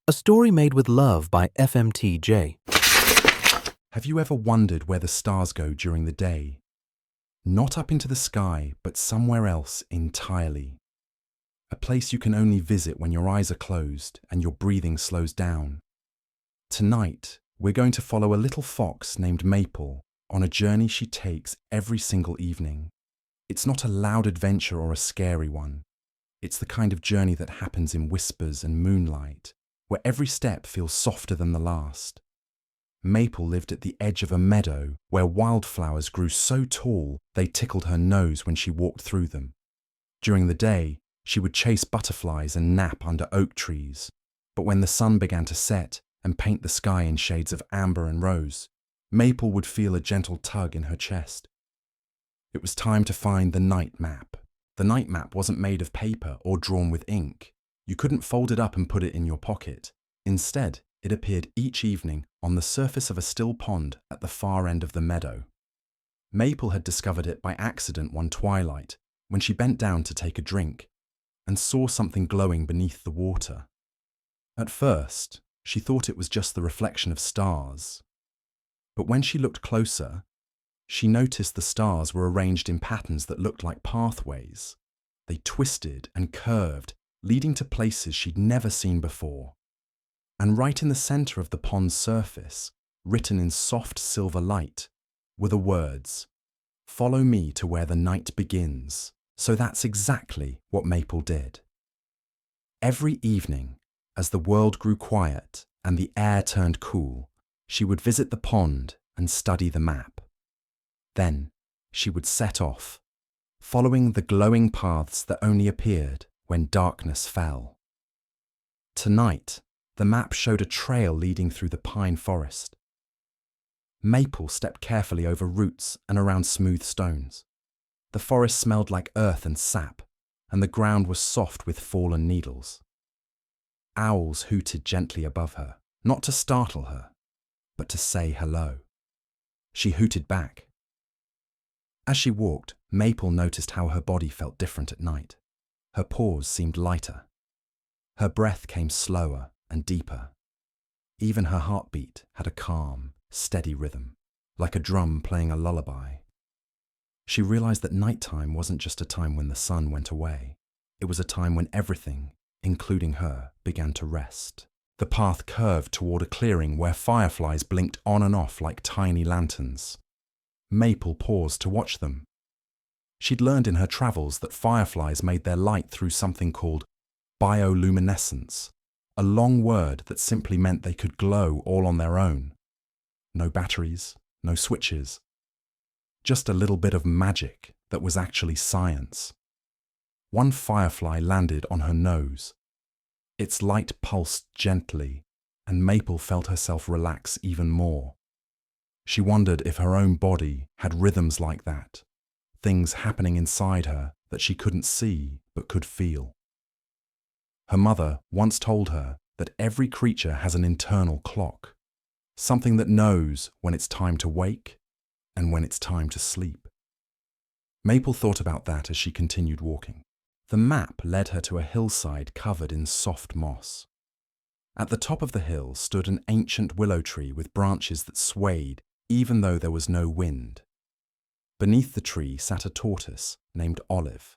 A story made with love by FMTJ. Have you ever wondered where the stars go during the day? Not up into the sky, but somewhere else entirely. A place you can only visit when your eyes are closed and your breathing slows down. Tonight, we're going to follow a little fox named Maple on a journey she takes every single evening. It's not a loud adventure or a scary one. It's the kind of journey that happens in whispers and moonlight, where every step feels softer than the last. Maple lived at the edge of a meadow where wildflowers grew so tall they tickled her nose when she walked through them. During the day, she would chase butterflies and nap under oak trees, but when the sun began to set and paint the sky in shades of amber and rose, Maple would feel a gentle tug in her chest. It was time to find the night map. The night map wasn't made of paper or drawn with ink. You couldn't fold it up and put it in your pocket. Instead, it appeared each evening on the surface of a still pond at the far end of the meadow. Maple had discovered it by accident one twilight when she bent down to take a drink and saw something glowing beneath the water. At first, she thought it was just the reflection of stars. But when she looked closer, she noticed the stars were arranged in patterns that looked like pathways. They twisted and curved, leading to places she'd never seen before. And right in the center of the pond's surface, written in soft silver light, were the words, "Follow me to where the night begins." So that's exactly what Maple did. Every evening, as the world grew quiet and the air turned cool, she would visit the pond and study the map. Then she would set off, following the glowing paths that only appeared when darkness fell. Tonight, the map showed a trail leading through the pine forest. Maple stepped carefully over roots and around smooth stones. The forest smelled like earth and sap, and the ground was soft with fallen needles. Owls hooted gently above her, not to startle her, but to say hello. She hooted back. As she walked, Maple noticed how her body felt different at night. Her paws seemed lighter. Her breath came slower and deeper. Even her heartbeat had a calm, steady rhythm, like a drum playing a lullaby. She realized that nighttime wasn't just a time when the sun went away. It was a time when everything, including her, began to rest. The path curved toward a clearing where fireflies blinked on and off like tiny lanterns. Maple paused to watch them. She'd learned in her travels that fireflies made their light through something called bioluminescence, a long word that simply meant they could glow all on their own. No batteries, no switches. Just a little bit of magic that was actually science. One firefly landed on her nose. Its light pulsed gently, and Maple felt herself relax even more. She wondered if her own body had rhythms like that, things happening inside her that she couldn't see but could feel. Her mother once told her that every creature has an internal clock, something that knows when it's time to wake and when it's time to sleep. Maple thought about that as she continued walking. The map led her to a hillside covered in soft moss. At the top of the hill stood an ancient willow tree with branches that swayed even though there was no wind. Beneath the tree sat a tortoise named Olive.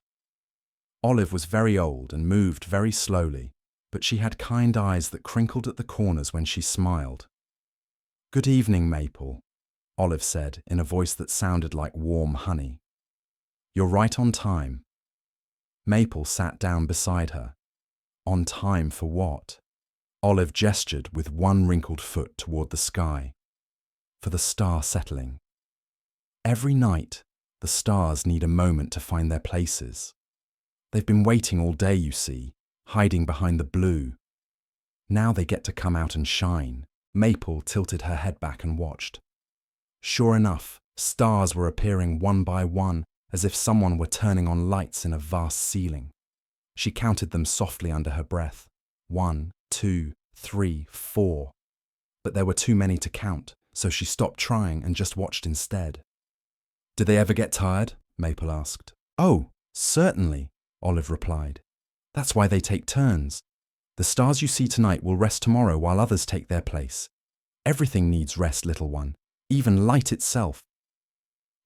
Olive was very old and moved very slowly, but she had kind eyes that crinkled at the corners when she smiled. "Good evening, Maple," Olive said in a voice that sounded like warm honey. "You're right on time." Maple sat down beside her. On time for what? Olive gestured with one wrinkled foot toward the sky. For the star settling. Every night, the stars need a moment to find their places. They've been waiting all day, you see, hiding behind the blue. Now they get to come out and shine. Maple tilted her head back and watched. Sure enough, stars were appearing one by one, as if someone were turning on lights in a vast ceiling. She counted them softly under her breath. 1, 2, 3, 4. But there were too many to count, so she stopped trying and just watched instead. "Do they ever get tired?" Maple asked. "Oh, certainly," Olive replied. "That's why they take turns. The stars you see tonight will rest tomorrow while others take their place. Everything needs rest, little one, even light itself.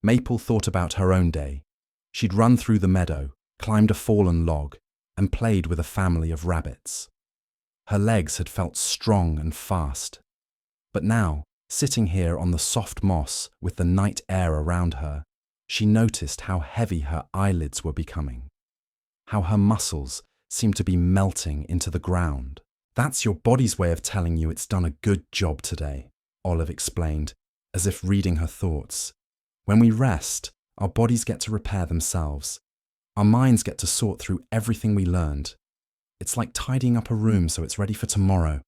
Maple thought about her own day. She'd run through the meadow, climbed a fallen log, and played with a family of rabbits. Her legs had felt strong and fast. But now, sitting here on the soft moss with the night air around her, she noticed how heavy her eyelids were becoming, how her muscles seemed to be melting into the ground. That's your body's way of telling you it's done a good job today, Olive explained, as if reading her thoughts. When we rest, our bodies get to repair themselves. Our minds get to sort through everything we learned. It's like tidying up a room so it's ready for tomorrow.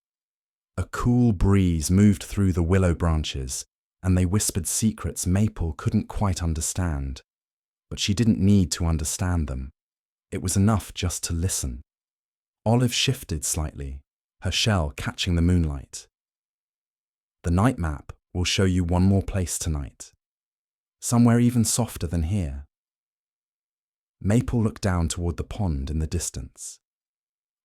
A cool breeze moved through the willow branches, and they whispered secrets Maple couldn't quite understand. But she didn't need to understand them. It was enough just to listen. Olive shifted slightly, her shell catching the moonlight. The night map will show you one more place tonight, somewhere even softer than here. Maple looked down toward the pond in the distance.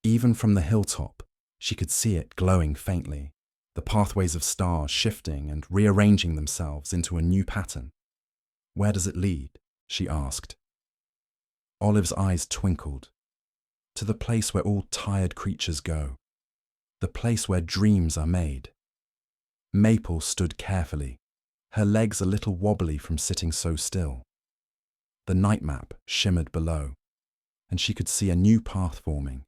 Even from the hilltop, she could see it glowing faintly, the pathways of stars shifting and rearranging themselves into a new pattern. Where does it lead? She asked. Olive's eyes twinkled. To the place where all tired creatures go. The place where dreams are made. Maple stood carefully, her legs a little wobbly from sitting so still. The night map shimmered below, and she could see a new path forming,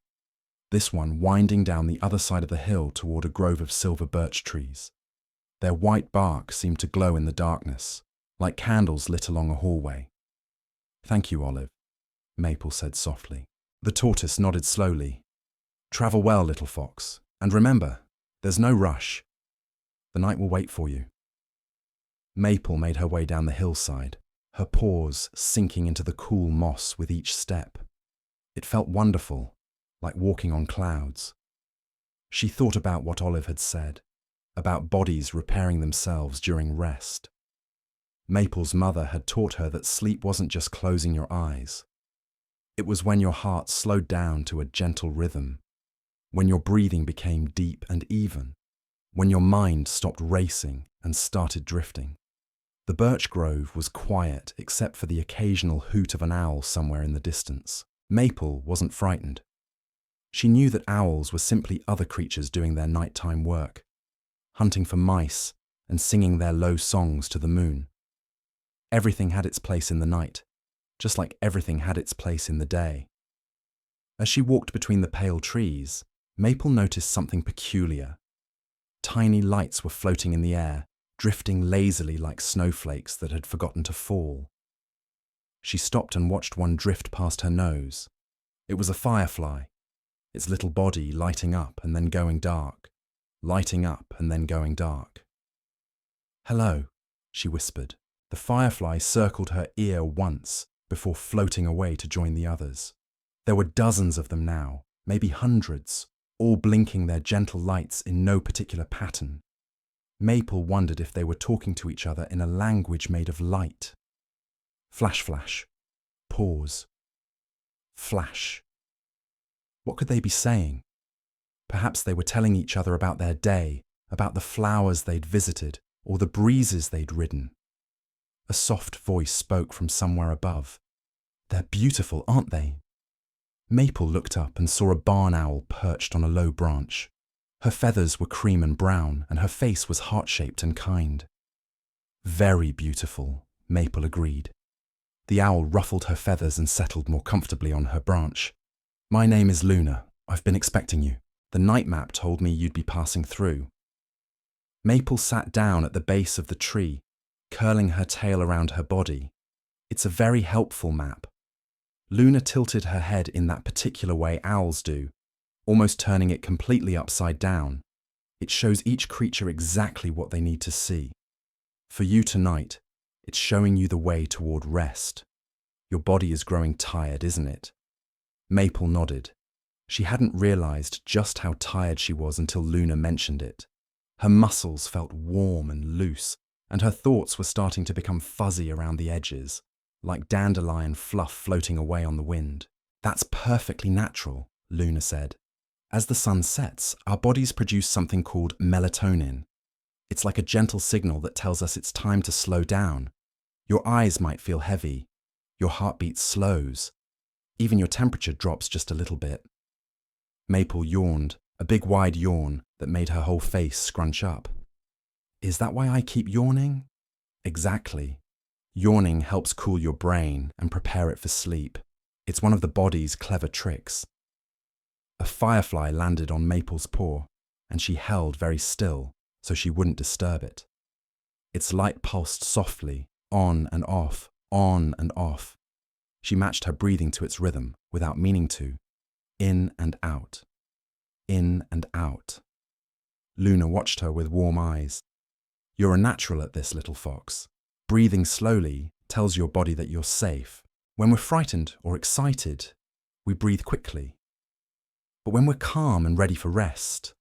this one winding down the other side of the hill toward a grove of silver birch trees. Their white bark seemed to glow in the darkness, like candles lit along a hallway. "Thank you, Olive," Maple said softly. The tortoise nodded slowly. "Travel well, little fox, and remember, there's no rush. The night will wait for you." Maple made her way down the hillside, her paws sinking into the cool moss with each step. It felt wonderful, like walking on clouds. She thought about what Olive had said, about bodies repairing themselves during rest. Maple's mother had taught her that sleep wasn't just closing your eyes. It was when your heart slowed down to a gentle rhythm, when your breathing became deep and even, when your mind stopped racing and started drifting. The birch grove was quiet except for the occasional hoot of an owl somewhere in the distance. Maple wasn't frightened. She knew that owls were simply other creatures doing their nighttime work, hunting for mice and singing their low songs to the moon. Everything had its place in the night, just like everything had its place in the day. As she walked between the pale trees, Maple noticed something peculiar. Tiny lights were floating in the air, drifting lazily like snowflakes that had forgotten to fall. She stopped and watched one drift past her nose. It was a firefly, its little body lighting up and then going dark, lighting up and then going dark. "Hello," she whispered. The firefly circled her ear once before floating away to join the others. There were dozens of them now, maybe hundreds, all blinking their gentle lights in no particular pattern. Maple wondered if they were talking to each other in a language made of light. Flash, flash. Pause. Flash. What could they be saying? Perhaps they were telling each other about their day, about the flowers they'd visited, or the breezes they'd ridden. A soft voice spoke from somewhere above. "They're beautiful, aren't they?" Maple looked up and saw a barn owl perched on a low branch. Her feathers were cream and brown, and her face was heart-shaped and kind. "Very beautiful," Maple agreed. The owl ruffled her feathers and settled more comfortably on her branch. "My name is Luna. I've been expecting you. The night map told me you'd be passing through." Maple sat down at the base of the tree, curling her tail around her body. "It's a very helpful map." Luna tilted her head in that particular way owls do, almost turning it completely upside down. "It shows each creature exactly what they need to see. For you tonight, it's showing you the way toward rest. Your body is growing tired, isn't it?" Maple nodded. She hadn't realized just how tired she was until Luna mentioned it. Her muscles felt warm and loose, and her thoughts were starting to become fuzzy around the edges, like dandelion fluff floating away on the wind. "That's perfectly natural," Luna said. As the sun sets, our bodies produce something called melatonin. It's like a gentle signal that tells us it's time to slow down. Your eyes might feel heavy, your heartbeat slows, even your temperature drops just a little bit. Maple yawned, a big wide yawn that made her whole face scrunch up. Is that why I keep yawning? Exactly. Yawning helps cool your brain and prepare it for sleep. It's one of the body's clever tricks. A firefly landed on Maple's paw, and she held very still so she wouldn't disturb it. Its light pulsed softly, on and off, on and off. She matched her breathing to its rhythm without meaning to. In and out. In and out. Luna watched her with warm eyes. You're a natural at this, little fox. Breathing slowly tells your body that you're safe. When we're frightened or excited, we breathe quickly. But when we're calm and ready for rest,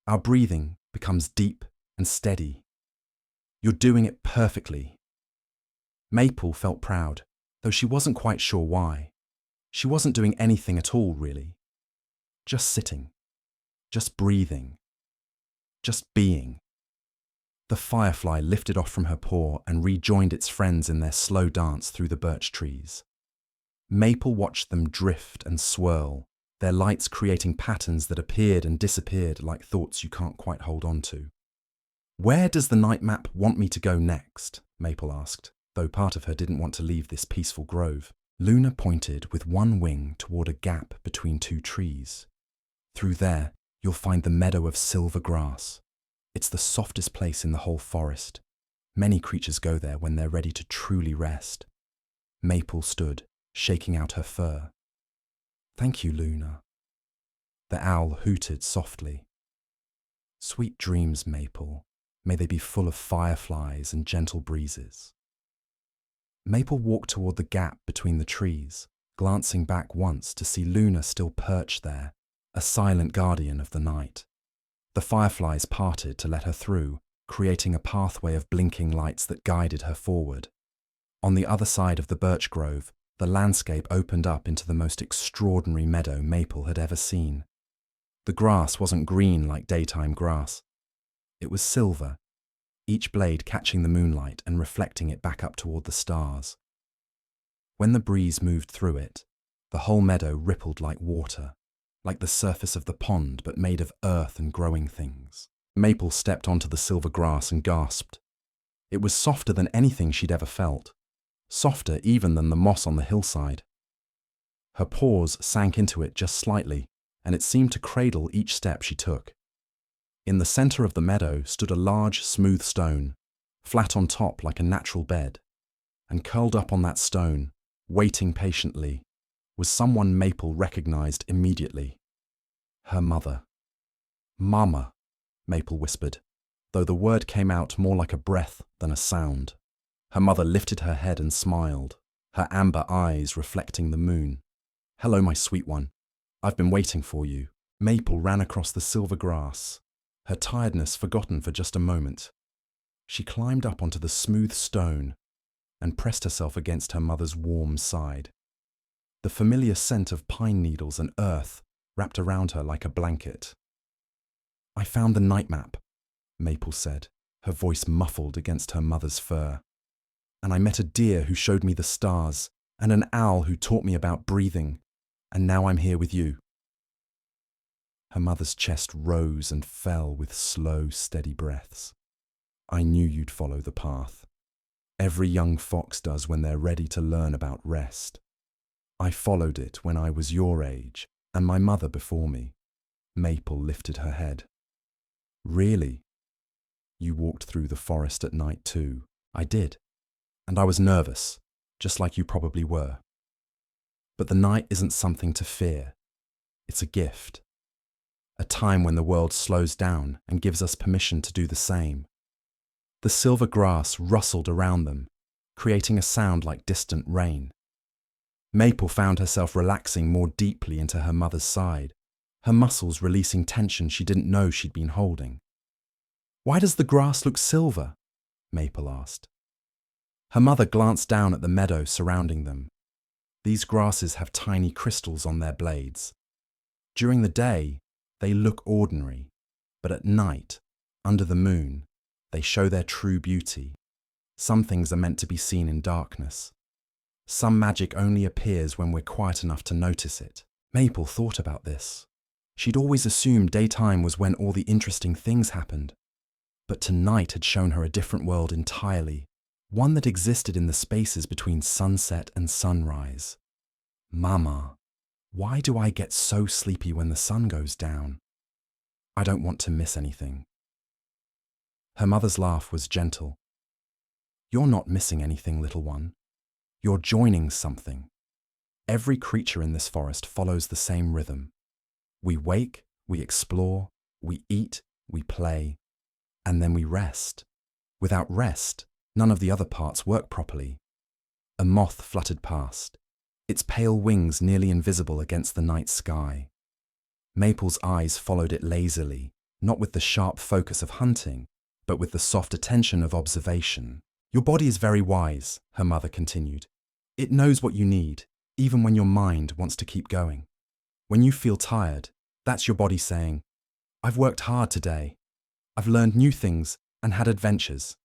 our breathing becomes deep and steady. You're doing it perfectly. Maple felt proud, though she wasn't quite sure why. She wasn't doing anything at all, really. Just sitting. Just breathing. Just being. The firefly lifted off from her paw and rejoined its friends in their slow dance through the birch trees. Maple watched them drift and swirl, their lights creating patterns that appeared and disappeared like thoughts you can't quite hold on to. Where does the night map want me to go next? Maple asked, though part of her didn't want to leave this peaceful grove. Luna pointed with one wing toward a gap between two trees. Through there, you'll find the meadow of silver grass. It's the softest place in the whole forest. Many creatures go there when they're ready to truly rest. Maple stood, shaking out her fur. Thank you, Luna. The owl hooted softly. Sweet dreams, Maple. May they be full of fireflies and gentle breezes. Maple walked toward the gap between the trees, glancing back once to see Luna still perched there, a silent guardian of the night. The fireflies parted to let her through, creating a pathway of blinking lights that guided her forward. On the other side of the birch grove, the landscape opened up into the most extraordinary meadow Maple had ever seen. The grass wasn't green like daytime grass. It was silver, each blade catching the moonlight and reflecting it back up toward the stars. When the breeze moved through it, the whole meadow rippled like water, like the surface of the pond but made of earth and growing things. Maple stepped onto the silver grass and gasped. It was softer than anything she'd ever felt, softer even than the moss on the hillside. Her paws sank into it just slightly, and it seemed to cradle each step she took. In the center of the meadow stood a large, smooth stone, flat on top like a natural bed, and curled up on that stone, waiting patiently, was someone Maple recognized immediately. Her mother. Mama, Maple whispered, though the word came out more like a breath than a sound. Her mother lifted her head and smiled, her amber eyes reflecting the moon. Hello, my sweet one. I've been waiting for you. Maple ran across the silver grass, her tiredness forgotten for just a moment. She climbed up onto the smooth stone and pressed herself against her mother's warm side. The familiar scent of pine needles and earth wrapped around her like a blanket. I found the night map, Maple said, her voice muffled against her mother's fur. And I met a deer who showed me the stars, and an owl who taught me about breathing, and now I'm here with you. Her mother's chest rose and fell with slow, steady breaths. I knew you'd follow the path. Every young fox does when they're ready to learn about rest. I followed it when I was your age, and my mother before me. Maple lifted her head. Really? You walked through the forest at night too. I did. And I was nervous, just like you probably were. But the night isn't something to fear. It's a gift. A time when the world slows down and gives us permission to do the same. The silver grass rustled around them, creating a sound like distant rain. Maple found herself relaxing more deeply into her mother's side, her muscles releasing tension she didn't know she'd been holding. Why does the grass look silver? Maple asked. Her mother glanced down at the meadow surrounding them. These grasses have tiny crystals on their blades. During the day, They look ordinary, but at night, under the moon, they show their true beauty. Some things are meant to be seen in darkness. Some magic only appears when we're quiet enough to notice it. Maple thought about this. She'd always assumed daytime was when all the interesting things happened. But tonight had shown her a different world entirely, one that existed in the spaces between sunset and sunrise. Mama, why do I get so sleepy when the sun goes down? I don't want to miss anything. Her mother's laugh was gentle. You're not missing anything, little one. You're joining something. Every creature in this forest follows the same rhythm. We wake, we explore, we eat, we play, and then we rest. Without rest, none of the other parts work properly. A moth fluttered past, its pale wings nearly invisible against the night sky. Maple's eyes followed it lazily, not with the sharp focus of hunting, but with the soft attention of observation. Your body is very wise, her mother continued. It knows what you need, even when your mind wants to keep going. When you feel tired, that's your body saying, I've worked hard today. I've learned new things and had adventures.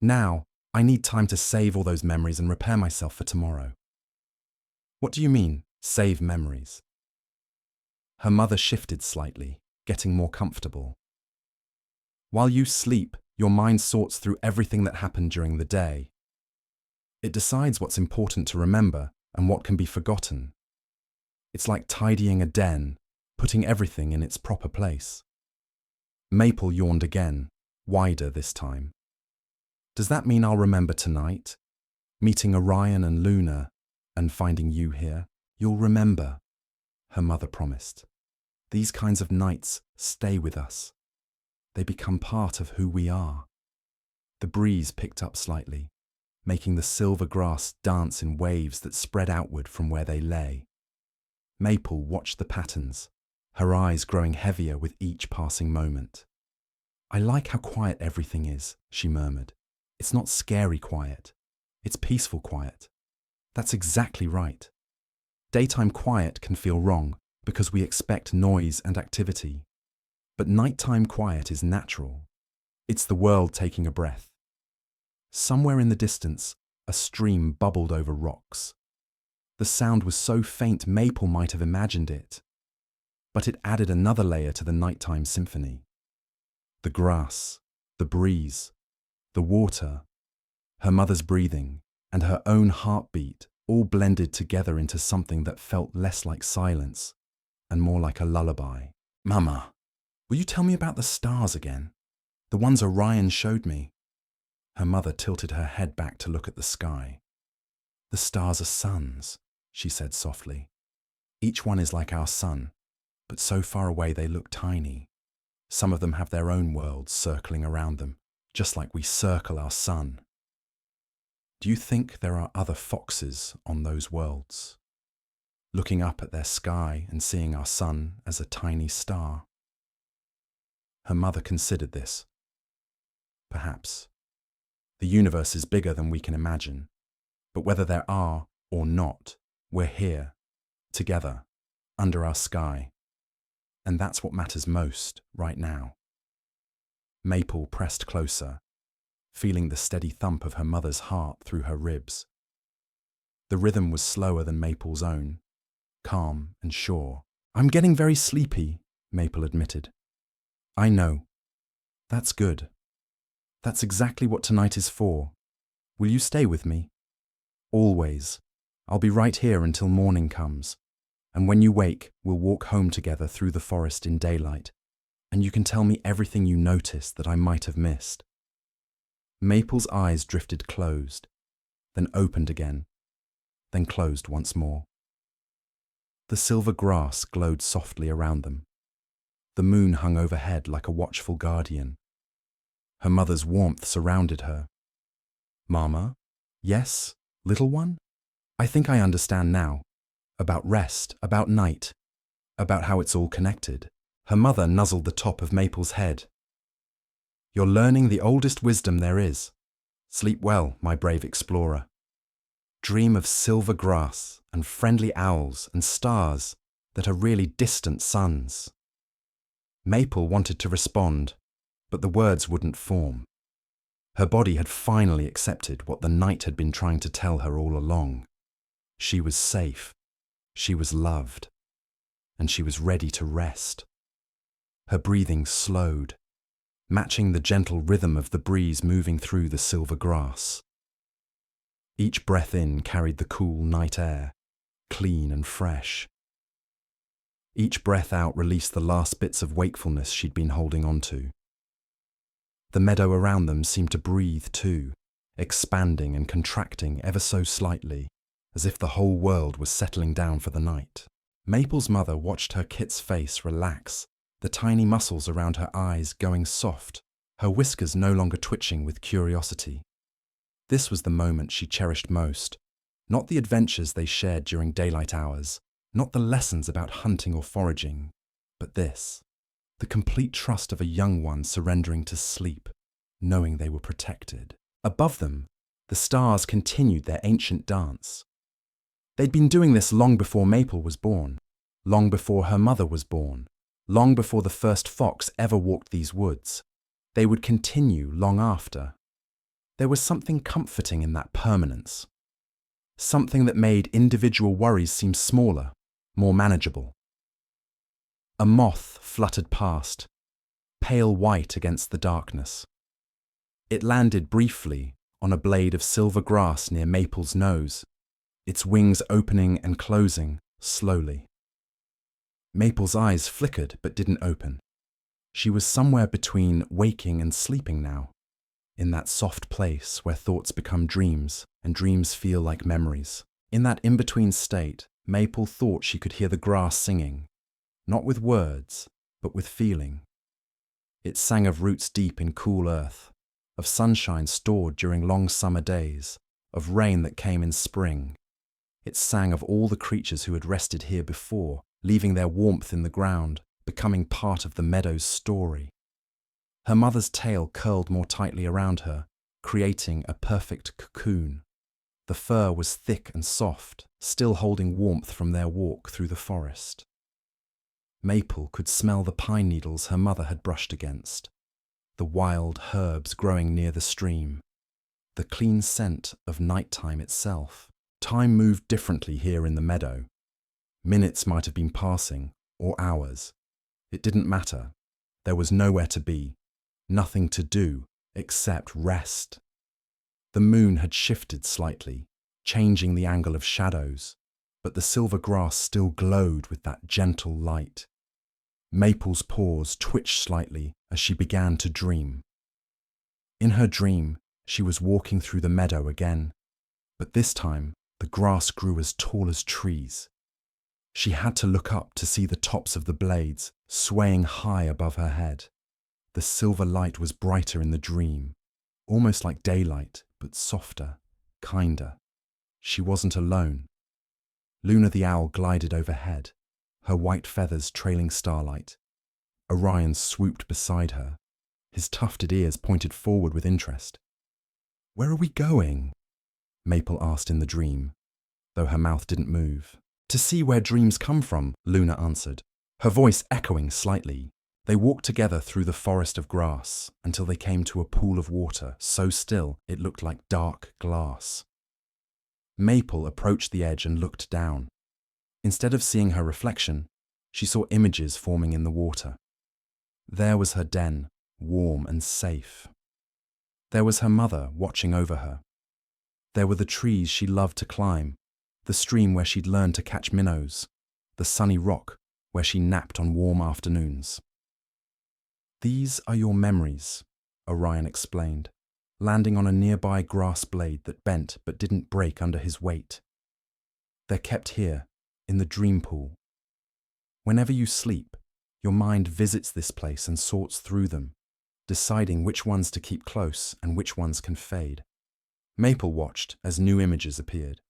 Now, I need time to save all those memories and repair myself for tomorrow. What do you mean, save memories? Her mother shifted slightly, getting more comfortable. While you sleep, your mind sorts through everything that happened during the day. It decides what's important to remember and what can be forgotten. It's like tidying a den, putting everything in its proper place. Maple yawned again, wider this time. Does that mean I'll remember tonight? Meeting Orion and Luna and finding you here? You'll remember, her mother promised. These kinds of nights stay with us. They become part of who we are. The breeze picked up slightly, making the silver grass dance in waves that spread outward from where they lay. Maple watched the patterns, her eyes growing heavier with each passing moment. I like how quiet everything is, she murmured. It's not scary quiet. It's peaceful quiet. That's exactly right. Daytime quiet can feel wrong because we expect noise and activity. But nighttime quiet is natural. It's the world taking a breath. Somewhere in the distance, a stream bubbled over rocks. The sound was so faint Maple might have imagined it. But it added another layer to the nighttime symphony. The grass, the breeze, the water, her mother's breathing, and her own heartbeat all blended together into something that felt less like silence and more like a lullaby. Mama, will you tell me about the stars again? The ones Orion showed me. Her mother tilted her head back to look at the sky. The stars are suns, she said softly. Each one is like our sun, but so far away they look tiny. Some of them have their own worlds circling around them, just like we circle our sun. Do you think there are other foxes on those worlds, looking up at their sky and seeing our sun as a tiny star? Her mother considered this. Perhaps. The universe is bigger than we can imagine, but whether there are or not, we're here, together, under our sky. And that's what matters most right now. Maple pressed closer, feeling the steady thump of her mother's heart through her ribs. The rhythm was slower than Maple's own, calm and sure. I'm getting very sleepy, Maple admitted. I know. That's good. That's exactly what tonight is for. Will you stay with me? Always. I'll be right here until morning comes. And when you wake, we'll walk home together through the forest in daylight, and you can tell me everything you noticed that I might have missed. Maple's eyes drifted closed, then opened again, then closed once more. The silver grass glowed softly around them. The moon hung overhead like a watchful guardian. Her mother's warmth surrounded her. Mama? Yes, little one? I think I understand now. About rest, about night, about how it's all connected. Her mother nuzzled the top of Maple's head. You're learning the oldest wisdom there is. Sleep well, my brave explorer. Dream of silver grass and friendly owls and stars that are really distant suns. Maple wanted to respond, but the words wouldn't form. Her body had finally accepted what the night had been trying to tell her all along. She was safe, she was loved, and she was ready to rest. Her breathing slowed, matching the gentle rhythm of the breeze moving through the silver grass. Each breath in carried the cool night air, clean and fresh. Each breath out released the last bits of wakefulness she'd been holding on to. The meadow around them seemed to breathe too, expanding and contracting ever so slightly, as if the whole world was settling down for the night. Maple's mother watched her kit's face relax, the tiny muscles around her eyes going soft, her whiskers no longer twitching with curiosity. This was the moment she cherished most, not the adventures they shared during daylight hours, not the lessons about hunting or foraging, but this, the complete trust of a young one surrendering to sleep, knowing they were protected. Above them, the stars continued their ancient dance. They'd been doing this long before Maple was born, long before her mother was born, long before the first fox ever walked these woods. They would continue long after. There was something comforting in that permanence, something that made individual worries seem smaller, more manageable. A moth fluttered past, pale white against the darkness. It landed briefly on a blade of silver grass near Maple's nose, its wings opening and closing slowly. Maple's eyes flickered but didn't open. She was somewhere between waking and sleeping now, in that soft place where thoughts become dreams and dreams feel like memories. In that in-between state, Maple thought she could hear the grass singing, not with words, but with feeling. It sang of roots deep in cool earth, of sunshine stored during long summer days, of rain that came in spring. It sang of all the creatures who had rested here before, leaving their warmth in the ground, becoming part of the meadow's story. Her mother's tail curled more tightly around her, creating a perfect cocoon. The fur was thick and soft, still holding warmth from their walk through the forest. Maple could smell the pine needles her mother had brushed against, the wild herbs growing near the stream, the clean scent of nighttime itself. Time moved differently here in the meadow. Minutes might have been passing, or hours. It didn't matter. There was nowhere to be, nothing to do except rest. The moon had shifted slightly, changing the angle of shadows, but the silver grass still glowed with that gentle light. Maple's paws twitched slightly as she began to dream. In her dream, she was walking through the meadow again, but this time the grass grew as tall as trees. She had to look up to see the tops of the blades swaying high above her head. The silver light was brighter in the dream, almost like daylight, but softer, kinder. She wasn't alone. Luna the owl glided overhead, her white feathers trailing starlight. Orion swooped beside her, his tufted ears pointed forward with interest. "Where are we going?" Maple asked in the dream, though her mouth didn't move. "To see where dreams come from," Luna answered, her voice echoing slightly. They walked together through the forest of grass until they came to a pool of water so still it looked like dark glass. Maple approached the edge and looked down. Instead of seeing her reflection, she saw images forming in the water. There was her den, warm and safe. There was her mother watching over her. There were the trees she loved to climb, the stream where she'd learned to catch minnows, the sunny rock where she napped on warm afternoons. "These are your memories," Orion explained, landing on a nearby grass blade that bent but didn't break under his weight. "They're kept here, in the dream pool. Whenever you sleep, your mind visits this place and sorts through them, deciding which ones to keep close and which ones can fade." Maple watched as new images appeared.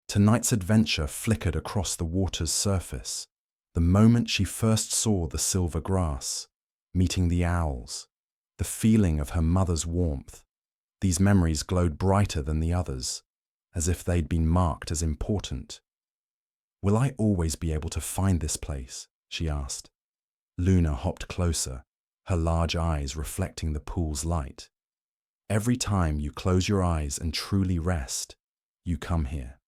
Tonight's adventure flickered across the water's surface, the moment she first saw the silver grass, meeting the owls, the feeling of her mother's warmth. These memories glowed brighter than the others, as if they'd been marked as important. "Will I always be able to find this place?" she asked. Luna hopped closer, her large eyes reflecting the pool's light. Every time you close your eyes and truly rest, you come here.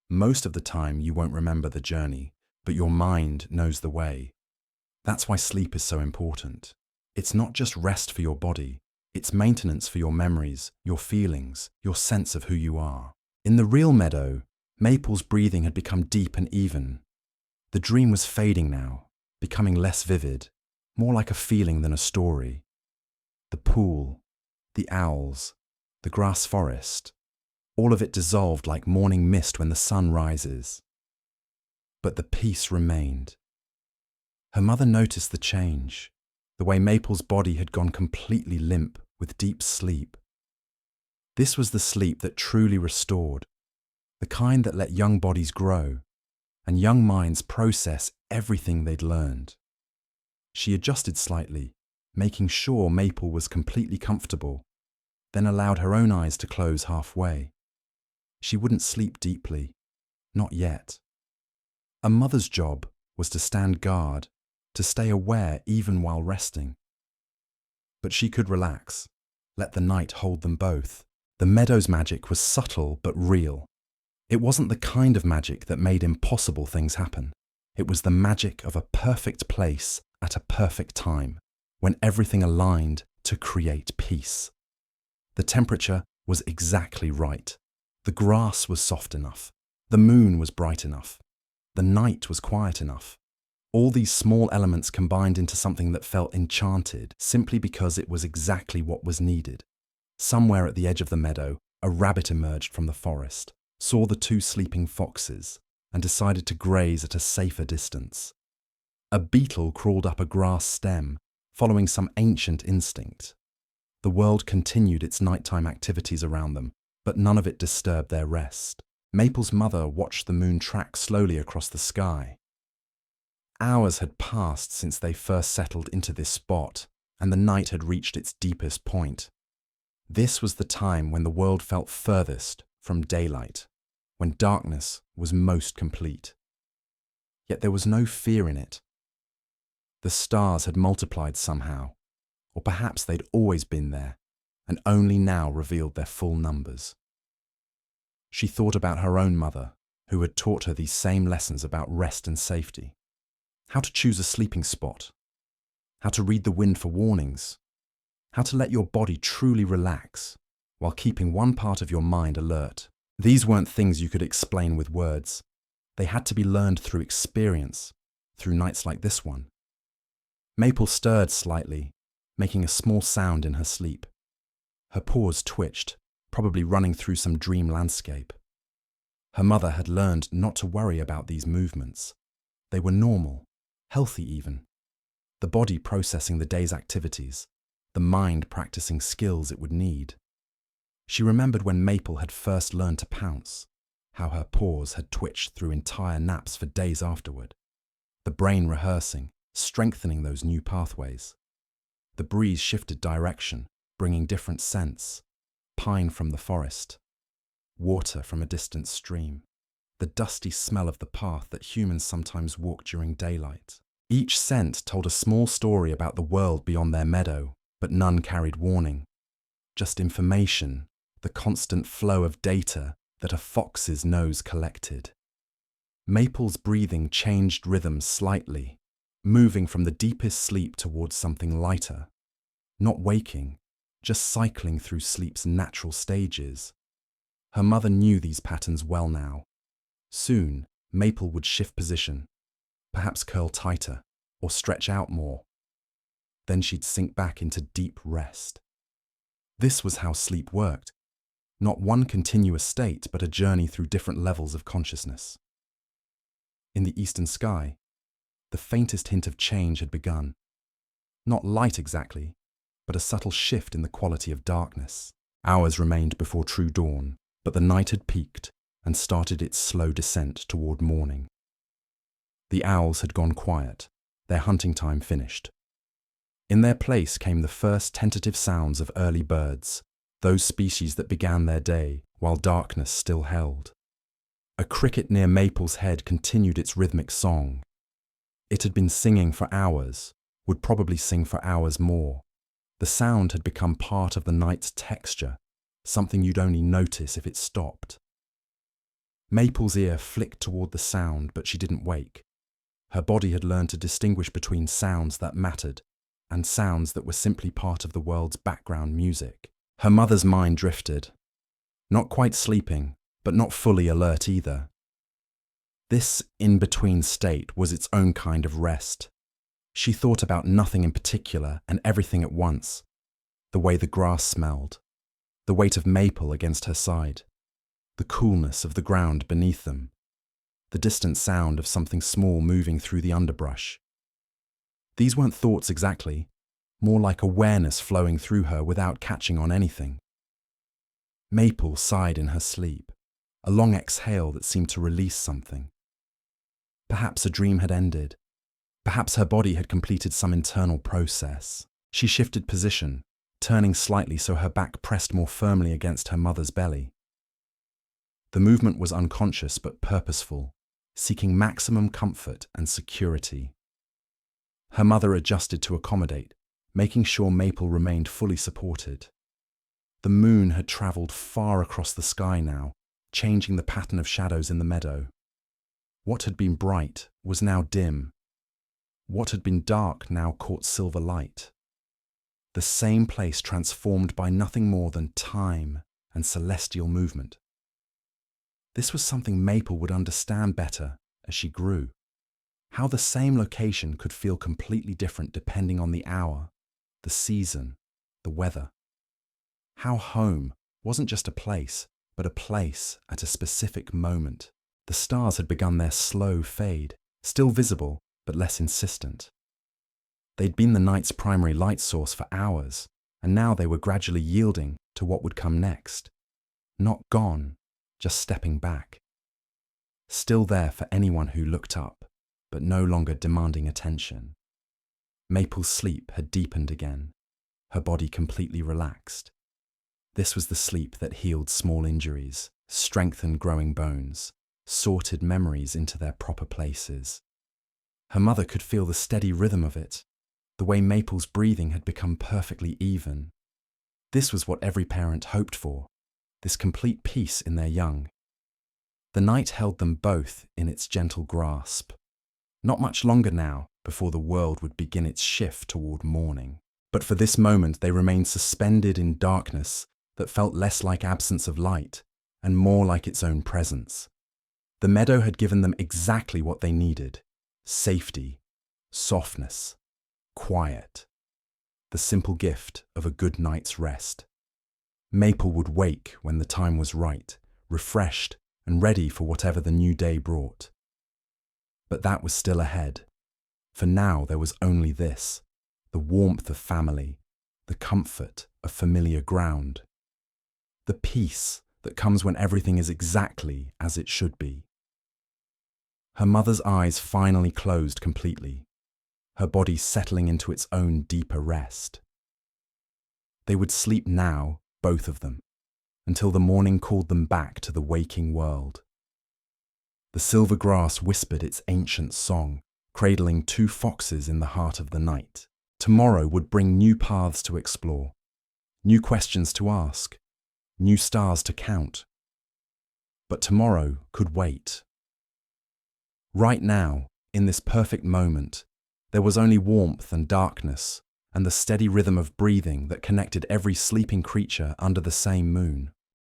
Most of the time you won't remember the journey, but your mind knows the way. That's why sleep is so important. It's not just rest for your body, it's maintenance for your memories, your feelings, your sense of who you are. In the real meadow, Maple's breathing had become deep and even. The dream was fading now, becoming less vivid, more like a feeling than a story. The pool, the owls, the grass forest, all of it dissolved like morning mist when the sun rises. But the peace remained. Her mother noticed the change, the way Maple's body had gone completely limp with deep sleep. This was the sleep that truly restored, the kind that let young bodies grow and young minds process everything they'd learned. She adjusted slightly, making sure Maple was completely comfortable, then allowed her own eyes to close halfway. She wouldn't sleep deeply, not yet. A mother's job was to stand guard, to stay aware even while resting. But she could relax, let the night hold them both. The meadow's magic was subtle but real. It wasn't the kind of magic that made impossible things happen. It was the magic of a perfect place at a perfect time, when everything aligned to create peace. The temperature was exactly right. The grass was soft enough. The moon was bright enough. The night was quiet enough. All these small elements combined into something that felt enchanted simply because it was exactly what was needed. Somewhere at the edge of the meadow, a rabbit emerged from the forest, saw the two sleeping foxes, and decided to graze at a safer distance. A beetle crawled up a grass stem, following some ancient instinct. The world continued its nighttime activities around them, but none of it disturbed their rest. Maple's mother watched the moon track slowly across the sky. Hours had passed since they first settled into this spot, and the night had reached its deepest point. This was the time when the world felt furthest from daylight, when darkness was most complete. Yet there was no fear in it. The stars had multiplied somehow, or perhaps they'd always been there, and only now revealed their full numbers. She thought about her own mother, who had taught her these same lessons about rest and safety. How to choose a sleeping spot, how to read the wind for warnings, how to let your body truly relax while keeping one part of your mind alert. These weren't things you could explain with words. They had to be learned through experience, through nights like this one. Maple stirred slightly, making a small sound in her sleep. Her paws twitched, probably running through some dream landscape. Her mother had learned not to worry about these movements. They were normal, healthy even. The body processing the day's activities, the mind practicing skills it would need. She remembered when Maple had first learned to pounce, how her paws had twitched through entire naps for days afterward. The brain rehearsing, strengthening those new pathways. The breeze shifted direction, bringing different scents. Pine from the forest, water from a distant stream, the dusty smell of the path that humans sometimes walk during daylight. Each scent told a small story about the world beyond their meadow, but none carried warning. Just information, the constant flow of data that a fox's nose collected. Maple's breathing changed rhythm slightly, moving from the deepest sleep towards something lighter. Not waking, just cycling through sleep's natural stages. Her mother knew these patterns well now. Soon, Maple would shift position, perhaps curl tighter or stretch out more. Then she'd sink back into deep rest. This was how sleep worked. Not one continuous state, but a journey through different levels of consciousness. In the eastern sky, the faintest hint of change had begun. Not light exactly, but a subtle shift in the quality of darkness. Hours remained before true dawn, but the night had peaked and started its slow descent toward morning. The owls had gone quiet, their hunting time finished. In their place came the first tentative sounds of early birds, those species that began their day while darkness still held. A cricket near Maple's head continued its rhythmic song. It had been singing for hours, would probably sing for hours more. The sound had become part of the night's texture, something you'd only notice if it stopped. Maple's ear flicked toward the sound, but she didn't wake. Her body had learned to distinguish between sounds that mattered and sounds that were simply part of the world's background music. Her mother's mind drifted. Not quite sleeping, but not fully alert either. This in-between state was its own kind of rest. She thought about nothing in particular and everything at once. The way the grass smelled, the weight of Maple against her side, the coolness of the ground beneath them, the distant sound of something small moving through the underbrush. These weren't thoughts exactly, more like awareness flowing through her without catching on anything. Maple sighed in her sleep, a long exhale that seemed to release something. Perhaps a dream had ended. Perhaps her body had completed some internal process. She shifted position, turning slightly so her back pressed more firmly against her mother's belly. The movement was unconscious but purposeful, seeking maximum comfort and security. Her mother adjusted to accommodate, making sure Maple remained fully supported. The moon had travelled far across the sky now, changing the pattern of shadows in the meadow. What had been bright was now dim. What had been dark now caught silver light. The same place transformed by nothing more than time and celestial movement. This was something Maple would understand better as she grew. How the same location could feel completely different depending on the hour, the season, the weather. How home wasn't just a place, but a place at a specific moment. The stars had begun their slow fade, still visible, but less insistent. They'd been the night's primary light source for hours, and now they were gradually yielding to what would come next. Not gone, just stepping back. Still there for anyone who looked up, but no longer demanding attention. Maple's sleep had deepened again, her body completely relaxed. This was the sleep that healed small injuries, strengthened growing bones, sorted memories into their proper places. Her mother could feel the steady rhythm of it, the way Maple's breathing had become perfectly even. This was what every parent hoped for, this complete peace in their young. The night held them both in its gentle grasp. Not much longer now before the world would begin its shift toward morning. But for this moment they remained suspended in darkness that felt less like absence of light and more like its own presence. The meadow had given them exactly what they needed: safety, softness, quiet, the simple gift of a good night's rest. Maple would wake when the time was right, refreshed and ready for whatever the new day brought. But that was still ahead. For now there was only this: the warmth of family, the comfort of familiar ground, the peace that comes when everything is exactly as it should be. Her mother's eyes finally closed completely, her body settling into its own deeper rest. They would sleep now, both of them, until the morning called them back to the waking world. The silver grass whispered its ancient song, cradling two foxes in the heart of the night. Tomorrow would bring new paths to explore, new questions to ask, new stars to count. But tomorrow could wait. Right now, in this perfect moment, there was only warmth and darkness, and the steady rhythm of breathing that connected every sleeping creature under the same moon.